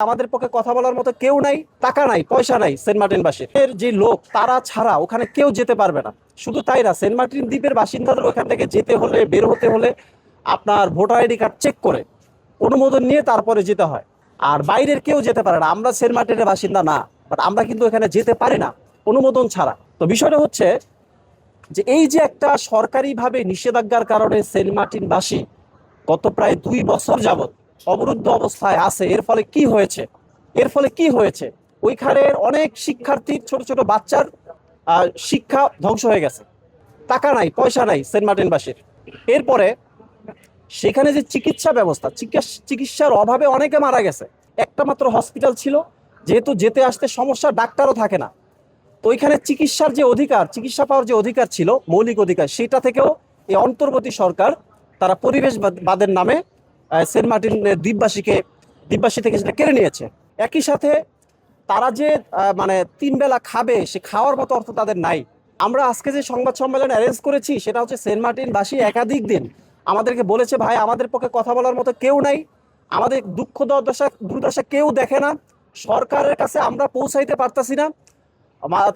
আমাদের পক্ষে কথা বলার মতো কেউ নাই, টাকা নাই, পয়সা নাই সেন্ট মার্টিনবাসীর। এর যে লোক তারা ছাড়া ওখানে কেউ যেতে পারবে না। শুধু তাই না, সেন্ট মার্টিন দ্বীপের বাসিন্দাদের ওখান থেকে যেতে হলে, বের হতে হলে আপনার ভোটার আইডি কার্ড চেক করে অনুমোদন নিয়ে তারপরে যেতে হয়। আর বাইরের কেউ যেতে পারে না। আমরা সেন্ট মার্টিনের বাসিন্দা না, বাট আমরা কিন্তু এখানে যেতে পারি না অনুমোদন ছাড়া। তো বিষয়টা হচ্ছে যে এই যে একটা সরকারিভাবে নিষেধাজ্ঞার কারণে সেন্ট মার্টিনবাসী গত প্রায় 2 বছর যাবৎ অবরুদ্ধ অবস্থায় আছে। এর ফলে কি হয়েছে ওইখানের অনেক শিক্ষার্থীর, ছোট ছোট বাচ্চার শিক্ষা ধ্বংস হয়ে গেছে। টাকা নাই, পয়সা নাই সেন্ট মার্টিনবাসীর। এরপরে সেখানে যে চিকিৎসা ব্যবস্থা, চিকিৎসার অভাবে অনেকে মারা গেছে। একটা মাত্র হসপিটাল ছিল, যেহেতু যেতে আসতে সমস্যা, ডাক্তারও থাকে না। তো ওইখানে চিকিৎসার যে অধিকার, চিকিৎসা পাওয়ার যে অধিকার ছিল, মৌলিক অধিকার, সেটা থেকেও এই অন্তর্বর্তী সরকার তারা পরিবেশবাদের নামে সেন্ট মার্টিন দ্বীপবাসী থেকে সেটা কেড়ে নিয়েছে। একই সাথে তারা যে মানে 3 বেলা খাবে, সে খাওয়ার মতো অর্থ তাদের নাই। আমরা আজকে যে সংবাদ সম্মেলন অ্যারেঞ্জ করেছি, সেটা হচ্ছে সেন্ট মার্টিনবাসী একাধিক দিন আমাদেরকে বলেছে, ভাই আমাদের পক্ষে কথা বলার মতো কেউ নাই, আমাদের দুঃখ দুর্দশা কেউ দেখে না, সরকারের কাছে আমরা পৌঁছাইতে পারতাছি না।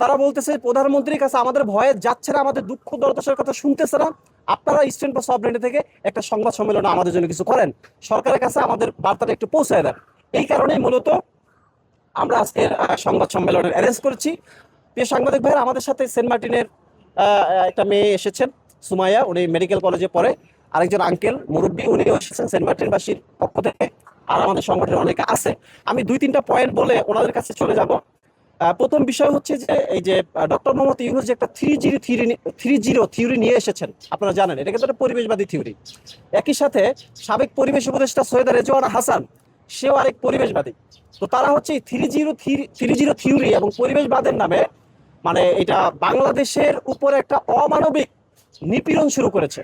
তারা বলতেছে প্রধানমন্ত্রীর কাছে আমাদের ভয়ে যাচ্ছে না, আমাদের দুঃখ দুর্দশার কথা শুনতেছে না। আপনারা ইস্টার্ন সফটল্যান্ড থেকে একটা সংবাদ সম্মেলন আমাদের জন্য কিছু করেন, সরকারের কাছে আমাদের বার্তাটা একটু পৌঁছায় দেন। এই কারণেই মূলত আমরা আজকের সংবাদ সম্মেলনের অ্যারেঞ্জ করেছি। প্রিয় সাংবাদিক ভাইরা, আমাদের সাথে সেন্ট মার্টিনের একটা মেয়ে এসেছেন, সুমাইয়া, উনি মেডিকেল কলেজে পড়ে। আরেকজন আঙ্কেল মুরব্বী, উনিও এসেছেন সেন্ট মার্টিনবাসীর পক্ষ থেকে। আর আমাদের সংগঠনের অনেকে আছে। আমি 2-3টা পয়েন্ট বলে ওনাদের কাছে চলে যাব। প্রথম বিষয় হচ্ছে যে এই যে ডক্টর মোহাম্মদ ইউনূস যে একটা 3-0 থিওরি নিয়ে এসেছেন, আপনারা জানেন এটা কিন্তু একটা পরিবেশবাদী থিওরি। একই সাথে সাবেক পরিবেশ উপদেষ্টা সৈয়দা রেজওয়ানা হাসান, সেও আরেক পরিবেশবাদী। তো তারা হচ্ছে 3-0 থিওরি এবং পরিবেশবাদের নামে মানে এটা বাংলাদেশের উপরে একটা অমানবিক নিপীড়ন শুরু করেছে।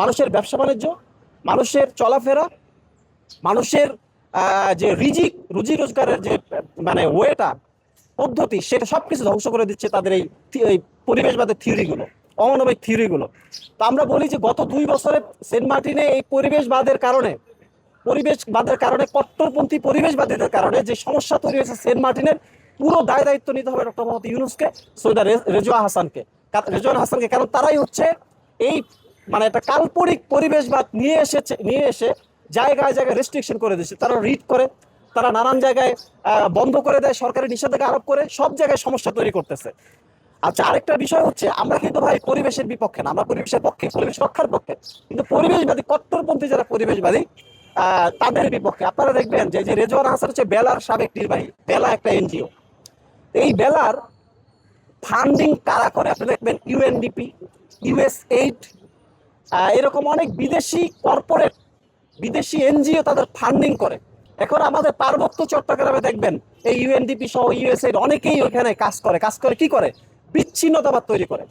মানুষের ব্যবসা বাণিজ্য, মানুষের চলাফেরা, মানুষের যে রুজি রোজগারের যে মানে ওয়েটা, পদ্ধতি, সেটা সবকিছু ধ্বংস করে দিচ্ছে তাদের এই পরিবেশবাদের থিওরিগুলো, অমানবিক থিওরিগুলো। তো আমরা বলি যে গত 2 বছরে সেন্ট মার্টিনে এই পরিবেশবাদের কারণে কট্টরপন্থী পরিবেশবাদীদের কারণে যে সমস্যা তৈরি হয়েছে সেন্ট মার্টিনের, পুরো দায়িত্ব নিতে হবে ডক্টর মোহাম্মদ ইউনূসকে, সৈয়দা রেজওয়ানা হাসানকে। কারণ তারাই হচ্ছে এই মানে একটা কাল্পনিক পরিবেশবাদ নিয়ে এসে জায়গায় জায়গায় রেস্ট্রিকশন করে দিচ্ছে। তারা রিড করে, তারা নানান জায়গায় বন্ধ করে দেয়, সরকারি নিষেধাজ্ঞা আরোপ করে, সব জায়গায় সমস্যা তৈরি করতেছে। আচ্ছা, আরেকটা বিষয় হচ্ছে আমরা কিন্তু ভাই পরিবেশের বিপক্ষে না, আমরা পরিবেশের পক্ষে, পরিবেশ রক্ষার পক্ষে। কিন্তু পরিবেশবাদী, কট্টরপন্থী যারা পরিবেশবাদী, তাদের বিপক্ষে। আপনারা দেখবেন যে রেজওয়ানা হাসান হচ্ছে বেলার সাবেক নির্বাহী। বেলা একটা এনজিও। এই বেলার ফান্ডিং কারা করে? আপনি দেখবেন ইউএনডিপি, ইউএসএইড, এরকম অনেক বিদেশি কর্পোরেট, বিদেশি এনজিও তাদের ফান্ডিং করে। এখন আমাদের পার্বত্য চট্টগ্রামে দেখবেন এই ইউএনডিপি সহ ইউএসএইড অনেকেই ওইখানে কাজ করে কি করে? বিচ্ছিন্নতাবাদ তৈরি করে।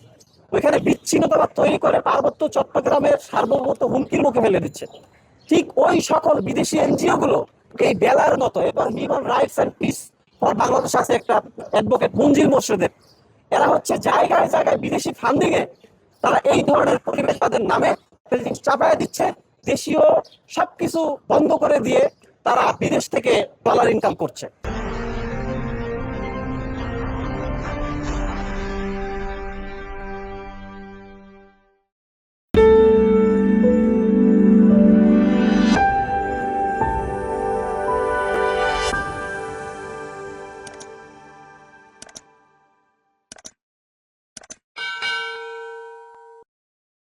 ওইখানে বিচ্ছিন্নতাবাদ তৈরি করে পার্বত্য চট্টগ্রামের সার্বভৌমত্ব হুমকির মুখে ফেলে দিচ্ছে। ঠিক ওই সকল বিদেশি এনজিও গুলো এই বেলার মতো, এবং human rights and piece for Bangladesh আছে একটা অ্যাডভোকেট মঞ্জিল মোর্শেদের, এরা হচ্ছে জায়গায় জায়গায় বিদেশি ফান্ডিং এ তারা এই ধরনের পরিবেশবাদের নামে চাপায় দিচ্ছে। দেশীয় সবকিছু বন্ধ করে দিয়ে তারা বিদেশ থেকে ডলার ইনকাম করছে।